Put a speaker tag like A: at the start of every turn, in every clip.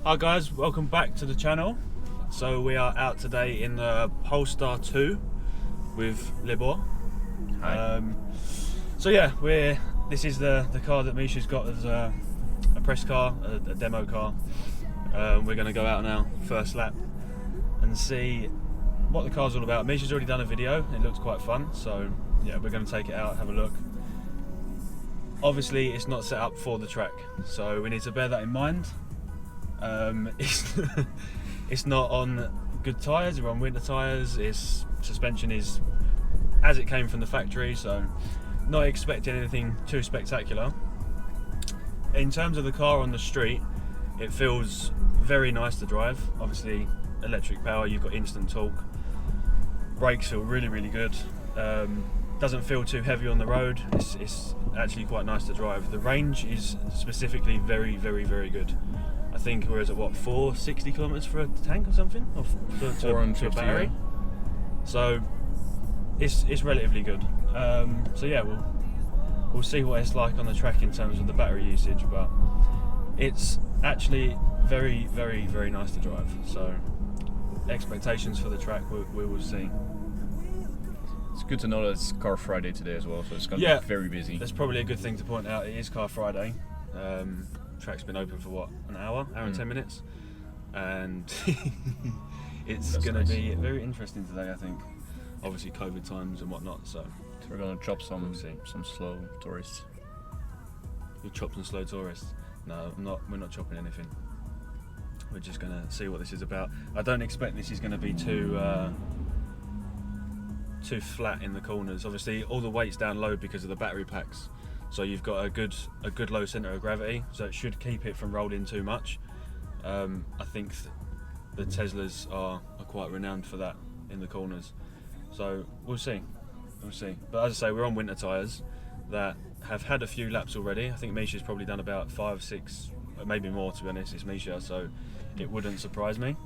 A: Hi guys, welcome back to the channel. So we are out today in the Polestar 2 with Borre. So yeah, this is the car that Misha's got as a press car, a demo car. We're going to go out now, first lap, and see what the car's all about. Misha's already done a video, it looks quite fun, so yeah, we're going to take it out, have a look. Obviously it's not set up for the track, so we need to bear that in mind. It's not on good tyres, we're on winter tyres, its suspension is as it came from the factory, so not expecting anything too spectacular. In terms of the car on the street, it feels very nice to drive. Obviously electric power, you've got instant torque, brakes feel really good, doesn't feel too heavy on the road, it's actually quite nice to drive. The range is specifically very good. I think we're at what, 460 kilometers for a tank or something, or to a battery. Yeah. So it's relatively good. So yeah, we'll see what it's like on the track in terms of the battery usage, but it's actually very nice to drive. So expectations for the track, we will see.
B: It's good to know that it's Car Friday today as well, so it's going to be very busy.
A: That's probably a good thing to point out. It is Car Friday. Track's been open for what, an hour and 10 minutes, and it's going to be very interesting today, I think. Obviously COVID times and whatnot, so
B: we're going to chop some slow tourists.
A: You'll chop some slow tourists? No, we're not chopping anything. We're just going to see what this is about. I don't expect this is going to be too flat in the corners. Obviously all the weight's down low because of the battery packs, so you've got a good low centre of gravity, so it should keep it from rolling too much. I think the Teslas are quite renowned for that in the corners, so we'll see. But as I say, we're on winter tyres that have had a few laps already. I think Misha's probably done about 5, 6, maybe more, to be honest. It's Misha, so it wouldn't surprise me.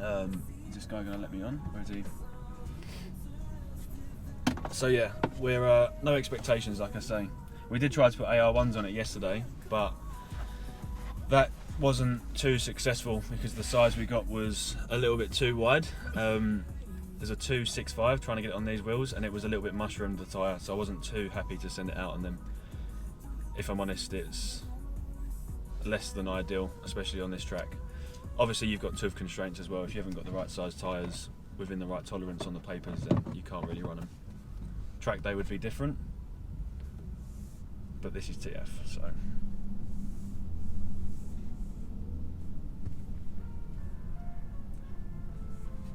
A: Is this guy going to let me on? Where is he? So yeah, we're no expectations, like I say. We did try to put AR1s on it yesterday, but that wasn't too successful because the size we got was a little bit too wide. There's a 265 trying to get it on these wheels, and it was a little bit mushroomed, the tyre, so I wasn't too happy to send it out on them. If I'm honest, it's less than ideal, especially on this track. Obviously you've got tooth constraints as well. If you haven't got the right size tyres within the right tolerance on the papers, then you can't really run them. Track day would be different, but this is TF, so.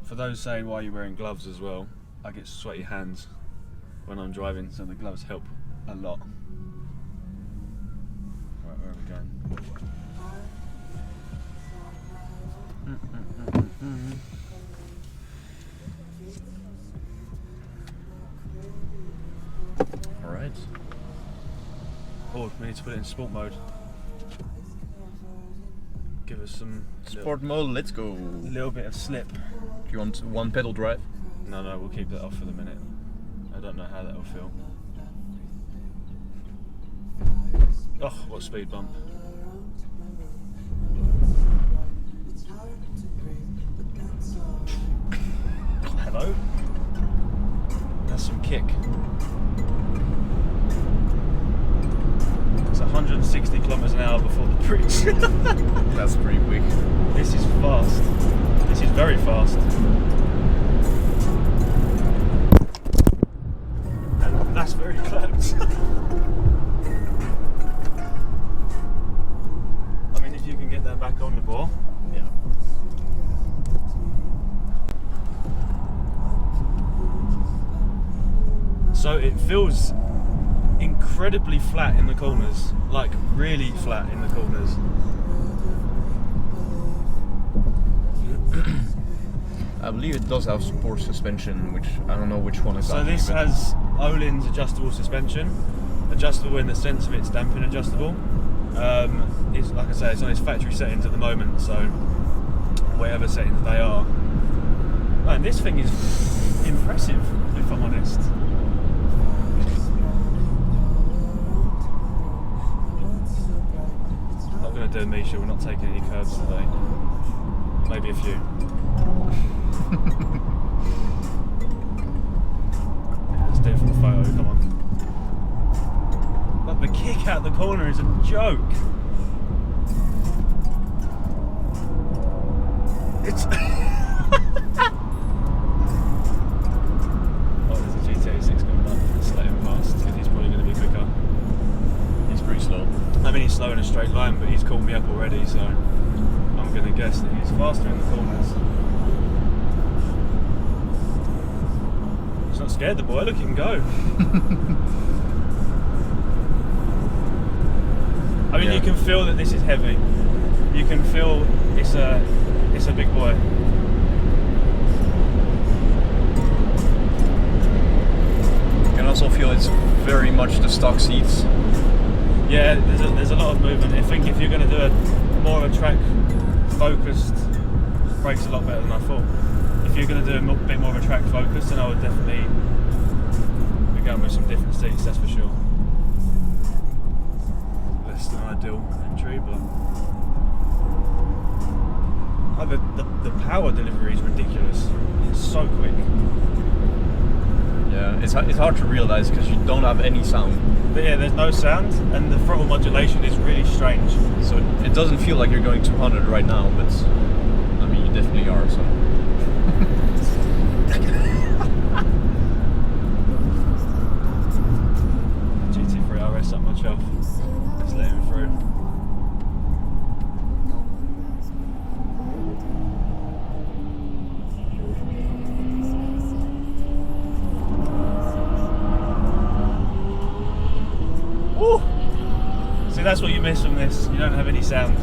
A: For those saying why you're wearing gloves as well, I get sweaty hands when I'm driving, so the gloves help a lot. Right, where are we going?
B: Alright.
A: Oh, we need to put it in sport mode. Give us some
B: sport mode, let's go.
A: A little bit of slip.
B: Do you want one pedal drive?
A: No, we'll keep that off for the minute. I don't know how that will feel. Oh, what speed bump. Hello? That's some kick. It's 160 kilometers an hour before the bridge.
B: That's pretty quick.
A: This is fast. This is very fast. And that's very close. I mean, if you can get that back on the ball.
B: Yeah.
A: So it feels incredibly flat in the corners, like really flat in the corners.
B: I believe it does have sport suspension, which I don't know which one is that.
A: So this has Öhlins adjustable suspension, adjustable in the sense of it's damping adjustable. It's like I say, it's on its factory settings at the moment, so whatever settings they are. Man, this thing is impressive, if I'm honest. going to do a Misha. We're not taking any curbs today. Maybe a few. Let's do it for a photo. Come on. But the kick out the corner is a joke. It's. Oh, there's a GTA 6 coming up. Let's let him past because he's probably going to be quicker.
B: He's pretty slow.
A: I mean, he's slow in a straight line, but he's caught me up already, so I'm going to guess that he's faster in the corners. He's not scared, the boy. Look, he can go. I mean, you can feel that this is heavy. You can feel it's a big boy.
B: You can also feel it's very much the stock seats.
A: Yeah, there's a lot of movement. I think if you're going to do more of a track focused, brake's a lot better than I thought. If you're going to do a bit more of a track focus, then I would definitely be going with some different seats, that's for sure. Less than ideal entry, but the power delivery is ridiculous. It's so quick.
B: Yeah, it's hard to realize because you don't have any sound.
A: But yeah, there's no sound, and the throttle modulation is really strange.
B: So it doesn't feel like you're going 200 right now, but I mean you definitely are. So.
A: GT3 RS up my shelf. Let's let him through. Ooh. See, that's what you miss from this. You don't have any sound.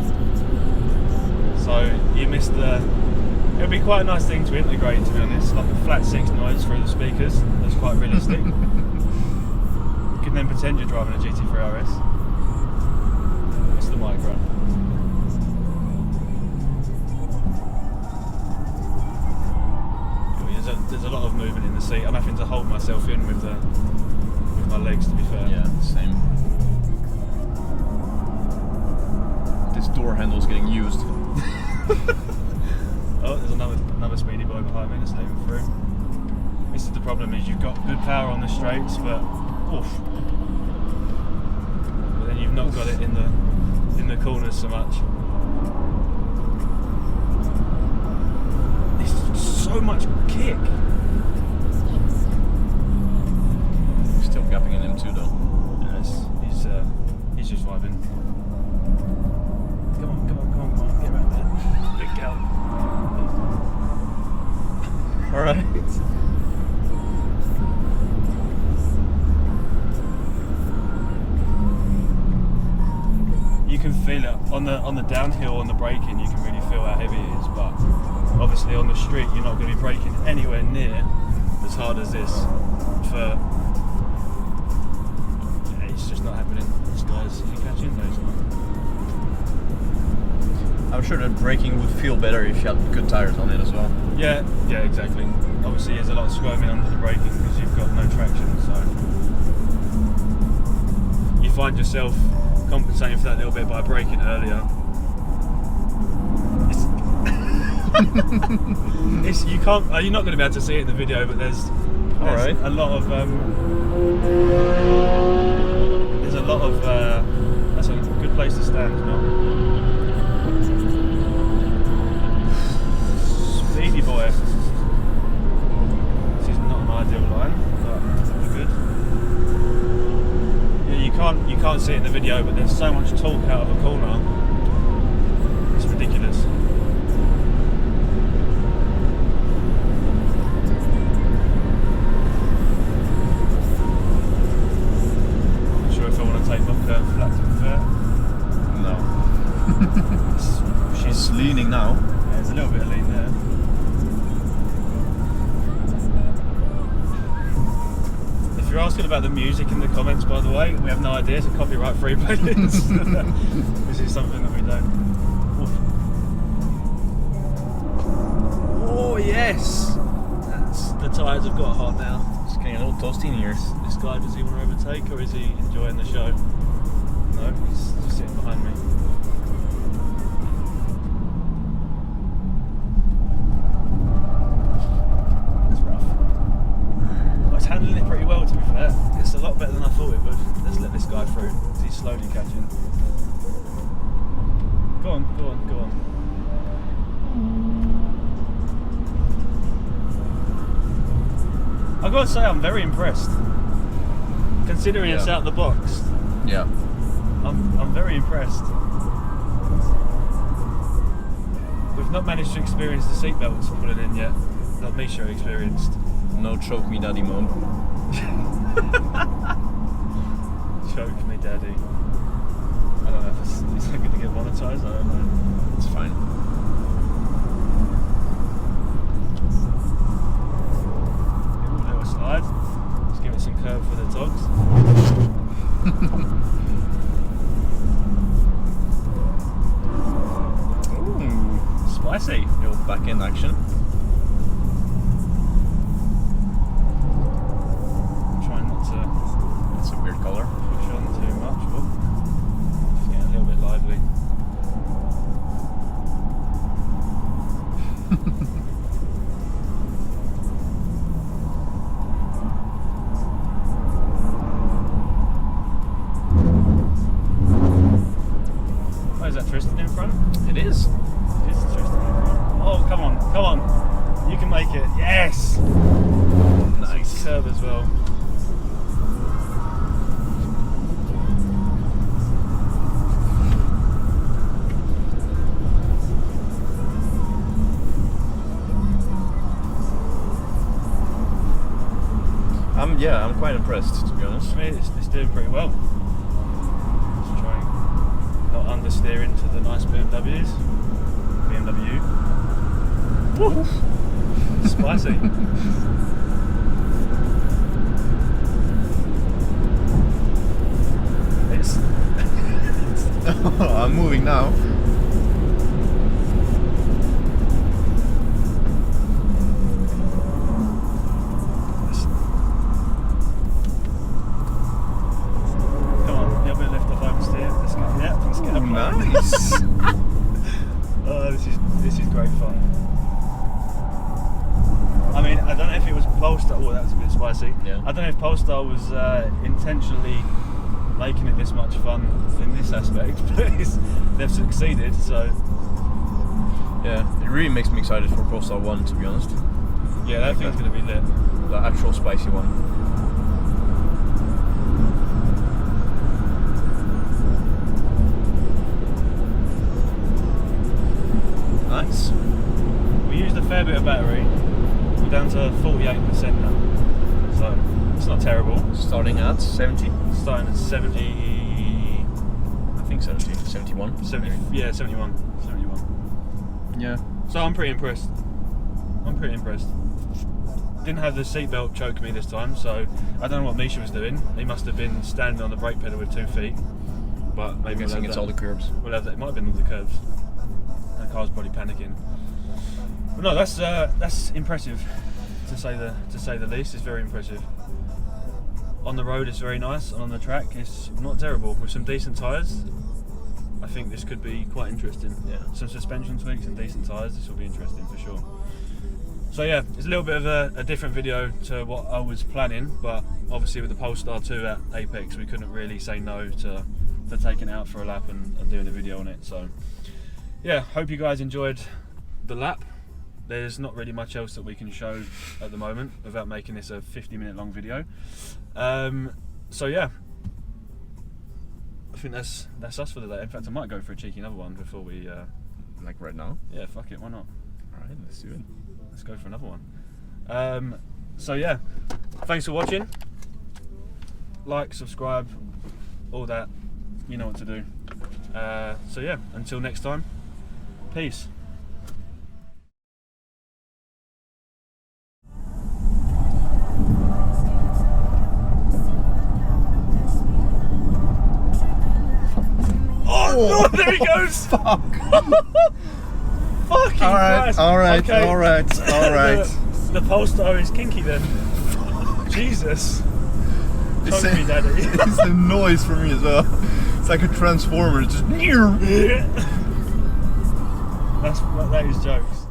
A: So you miss the... It would be quite a nice thing to integrate, to be honest, like a flat 6 noise through the speakers. That's quite realistic. You can then pretend you're driving a GT3 RS. It's the mic, right? There's a lot of movement in the seat. I'm having to hold myself in with my legs, to be fair.
B: Yeah, same. This door handle's getting used.
A: Oh, there's another speedy boy behind me that's letting him through. This is the problem: is you've got good power on the straights, but then you've not got it in the corners so much. There's so much kick.
B: Still gapping in him too, though.
A: Yes, he's just vibing. Come on, get right there, big gal.
B: All right.
A: You can feel it on the downhill, on the braking. You can really feel how heavy it is, but obviously on the street you're not going to be braking anywhere near as hard as this. It's just not happening. This guy's, is he catching? No, he's not.
B: I'm sure that braking would feel better if you had good tires on it as well.
A: Yeah, exactly. Obviously there's a lot of squirming under the braking because you've got no traction, so you find yourself compensating for that little bit by braking earlier. You can't. You're not going to be able to see it in the video, but there's
B: right.
A: a lot of that's a good place to stand, you know. Speedy boy. This is not an ideal line, but we're good. Yeah, you can't see it in the video, but there's so much torque out of a corner. It's ridiculous. Not sure if I want to take my curve flat to be fair.
B: No.
A: She's
B: leaning now.
A: Yeah, there's a little bit of lean there. If you're asking about the music in the comments, by the way, we have no idea. It's a copyright-free playlist. This is something that we don't. Oof. Oh yes, the tyres have got hot now.
B: It's getting a little toasty in here.
A: This guy, does he want to overtake or is he enjoying the show? No, he's just sitting behind me. on, go on, go on. I've got to say, I'm very impressed. Considering it's out of the box.
B: Yeah.
A: I'm very impressed. We've not managed to experience the seatbelts pulling in yet, that Misha experienced.
B: No choke me daddy mode.
A: Choke me daddy. I don't know if it's going to get monetized, I don't know.
B: It's fine.
A: Give it a little slide. Just give it some curve for the dogs.
B: Ooh,
A: Spicy.
B: little back end action.
A: I'm trying not to
B: That's a weird color.
A: push on too much. Oh, just getting a little bit lively. Oh, is that Tristan in front?
B: It is.
A: It is Tristan in front. Oh, come on, come on. You can make it. Yes!
B: Nice.
A: Curve as well.
B: I'm quite impressed, to be honest.
A: I mean, it's doing pretty well. Just trying not understeer into the nice BMWs. BMW. Woo! Spicy. It's
B: I'm moving now.
A: come on, a little bit lift off oversteer. Let's go. Yeah, let's get up.
B: Nice.
A: Oh, this is great fun. I mean, I don't know if it was Polestar. Oh, that was a bit spicy.
B: Yeah.
A: I don't know if Polestar was intentionally making it this much fun in this aspect, but they've succeeded. So
B: Yeah, it really makes me excited for Polestar 1, to be honest.
A: yeah, that thing's going to be lit.
B: The actual spicy one. Nice.
A: We used a fair bit of battery. We're down to 48% now, so it's not terrible.
B: Starting at 70.
A: Starting at 70.
B: I think 70. 71.
A: 70, yeah, 71.
B: Yeah.
A: So I'm pretty impressed. Didn't have the seatbelt choke me this time, so I don't know what Misha was doing. He must have been standing on the brake pedal with 2 feet. But maybe
B: I'm guessing it's all the curbs.
A: We'll have that. It might have been all the curves. The car's probably panicking. But no, that's impressive to say the least. It's very impressive. On the road, it's very nice, and on the track, it's not terrible. With some decent tyres, I think this could be quite interesting.
B: Yeah.
A: Some suspension tweaks and decent tyres. This will be interesting for sure. So yeah, it's a little bit of a different video to what I was planning, but obviously with the Polestar 2 at Apex, we couldn't really say no to taking it out for a lap and doing a video on it. So yeah, hope you guys enjoyed the lap. There's not really much else that we can show at the moment without making this a 50-minute long video. So yeah, I think that's us for the day. In fact, I might go for a cheeky another one before we
B: Like right now?
A: yeah, fuck it, why not?
B: Alright, let's do it.
A: Let's go for another one. So yeah, thanks for watching. Like, subscribe, all that, you know what to do. So yeah, until next time, peace. Oh, there he goes!
B: Fuck!
A: Fucking Christ.
B: Alright.
A: The Polestar is kinky then. Jesus.
B: It's
A: Choke me, daddy.
B: It's the noise for me as well. It's like a transformer. It's just.
A: That is jokes.